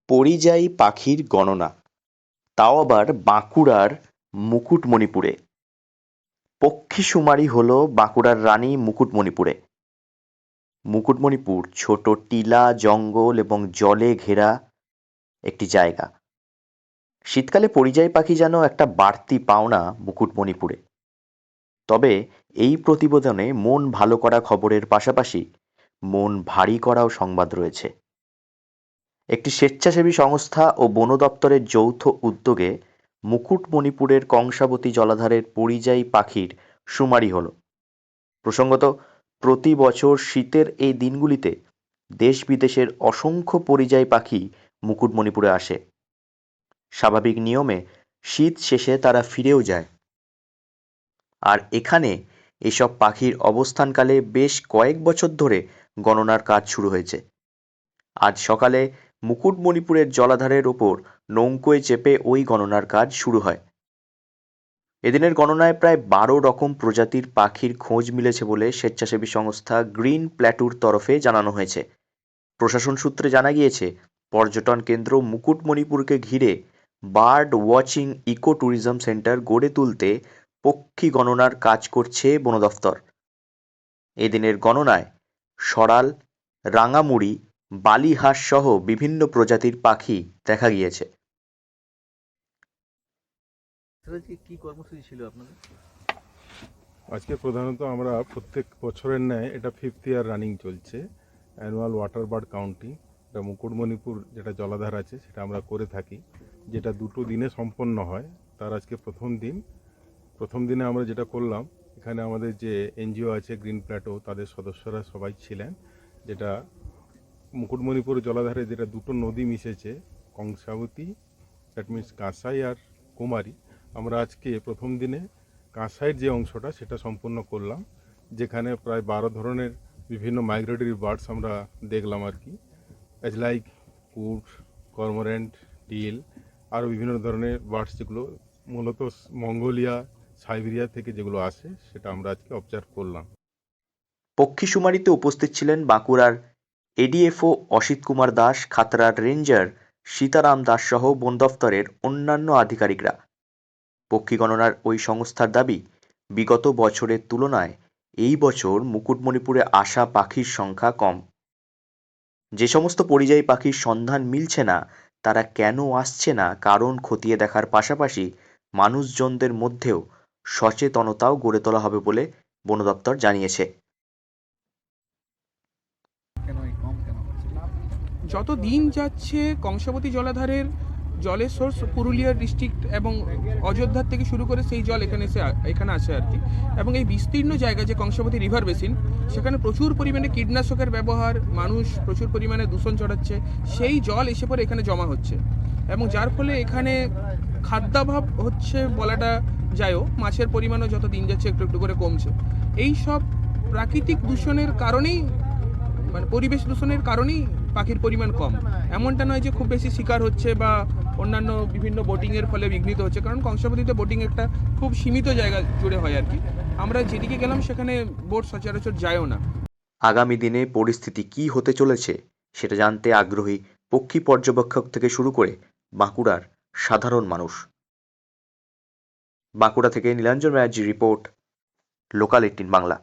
পরিযায়ী পাখির গণনা, তাও আবার বাঁকুড়ার মুকুটমণিপুরে। পক্ষীশুমারি হল বাঁকুড়ার রানী মুকুটমণিপুরে। মুকুটমণিপুর ছোট টিলা, জঙ্গল এবং জলে ঘেরা একটি জায়গা। শীতকালে পরিযায়ী পাখি যেন একটা বাড়তি পাওনা মুকুটমণিপুরে। তবে এই প্রতিবেদনে মন ভালো করা খবরের পাশাপাশি মন ভারী করাও সংবাদ রয়েছে। একটি স্বেচ্ছাসেবী সংস্থা ও বন দপ্তরের যৌথ উদ্যোগে মুকুটমণিপুরের কংসাবতী জলাধারের পরিযায়ী পাখির শুমারি হল। প্রসঙ্গত, প্রতি বছর শীতের এই দিনগুলিতে দেশ বিদেশের অসংখ্য পরিযায়ী পাখি মুকুটমণিপুরে আসে। স্বাভাবিক নিয়মে শীত শেষে তারা ফিরেও যায়। আর এখানে এসব পাখির অবস্থানকালে বেশ কয়েক বছর ধরে গণনার কাজ শুরু হয়েছে। আজ সকালে মুকুটমণিপুরের জলাধারের ওপর নৌকোয় চেপে ওই গণনার কাজ শুরু হয়। এদিনের গণনায় প্রায় 12 রকম প্রজাতির পাখির খোঁজ মিলেছে বলে স্বেচ্ছাসেবী সংস্থা গ্রিন প্ল্যাটুর তরফে জানানো হয়েছে। প্রশাসন সূত্রে জানা গিয়েছে, পর্যটন কেন্দ্র মুকুটমণিপুরকে ঘিরে bird watching eco tourism centre গড়ে তুলতে পক্ষী গণনার কাজ করছে বন দফতর। এদিনের গণনায় সরাল, রাঙামুড়ি, বালিহাঁস সহ বিভিন্ন প্রজাতির পাখি দেখা গিয়েছে। কি কর্মসূচি ছিল আপনাদের? আজকে প্রধানত আমরা প্রত্যেক বছরের ন্যায় এটা 5th ইয়ার রানিং চলছে, অ্যানুয়াল ওয়াটার বার্ড কাউন্টিং। এটা মুকুটমণিপুর যেটা জলাধার আছে সেটা আমরা করে থাকি, যেটা 2 দিনে সম্পন্ন হয়। তার আজকে প্রথম দিনে আমরা যেটা করলাম, এখানে আমাদের যে এনজিও আছে গ্রিন প্ল্যাটো, তাদের সদস্যরা সবাই ছিলেন। যেটা মুকুটমণিপুর জলাধারে যেটা 2 নদী মিশেছে, কংসাবতী, দ্যাট মিনস কাঁসাই আর কুমারী। আমরা আজকে প্রথম দিনে কাঁসাইয়ের যে অংশটা সেটা সম্পূর্ণ করলাম, যেখানে প্রায় 12 ধরনের বিভিন্ন মাইগ্রেটরি বার্ডস আমরা দেখলাম আর কি, অ্যাজ লাইক কুট, কর্মোরেন্ট, টিল, আরও বিভিন্ন ধরনের বার্ডস যেগুলো মূলত মঙ্গোলিয়া, সাইবেরিয়া থেকে যেগুলো আসে সেটা আমরা আজকে অবজার্ভ করলাম। পক্ষী শুমারিতে উপস্থিত ছিলেন বাঁকুড়ার এডিএফও অসিত কুমার দাস, খাতড়ার রেঞ্জার সীতারাম দাস সহ বন দফতরের অন্যান্য আধিকারিকরা। পক্ষী গণনার ওই সংস্থার দাবি, বিগত বছরের তুলনায় এই বছর মুকুটমণিপুরে আসা পাখির সংখ্যা কম। যে সমস্ত পরিযায়ী পাখির সন্ধান মিলছে না, তারা কেন আসছে না কারণ খতিয়ে দেখার পাশাপাশি মানুষজনদের মধ্যেও সচেতনতাও গড়ে তোলা হবে বলে বন দপ্তর জানিয়েছে। যত দিন যাচ্ছে কংসাবতী জলাধারের জলের সোর্স পুরুলিয়া ডিস্ট্রিক্ট এবং অযোধ্যার থেকে শুরু করে সেই জল এখানে আসে আর কি। এবং এই বিস্তীর্ণ জায়গা যে কংসাবতী রিভার বেসিন, সেখানে প্রচুর পরিমাণে কীটনাশকের ব্যবহার, মানুষ প্রচুর পরিমাণে দূষণ ছড়াচ্ছে, সেই জল এসে পরে এখানে জমা হচ্ছে এবং যার ফলে এখানে খাদ্যাভাব হচ্ছে বলাটা যায়ও, মাছের পরিমাণও যত দিন যাচ্ছে একটু একটু করে কমছে। এই সব প্রাকৃতিক দূষণের কারণেই, মানে পরিবেশ দূষণের কারণেই পাখির পরিমাণ কম। এমনটা নয় যে খুব বেশি শিকার হচ্ছে বা অন্যান্য বিভিন্ন বোটিংয়ের ফলে বিঘ্নিত হচ্ছে, কারণ কংসাবতীতে বোটিং একটা খুব সীমিত জায়গা জুড়ে হয় আর কি। আমরা যেদিকে গেলাম সেখানে বোট সচরাচর যায়ও না। আগামী দিনে পরিস্থিতি কি হতে চলেছে সেটা জানতে আগ্রহী পক্ষী পর্যবেক্ষক থেকে শুরু করে বাঁকুড়ার সাধারণ মানুষ। বাঁকুড়া থেকে নীলাঞ্জন ব্যানার্জি রিপোর্ট, লোকাল 18 বাংলা।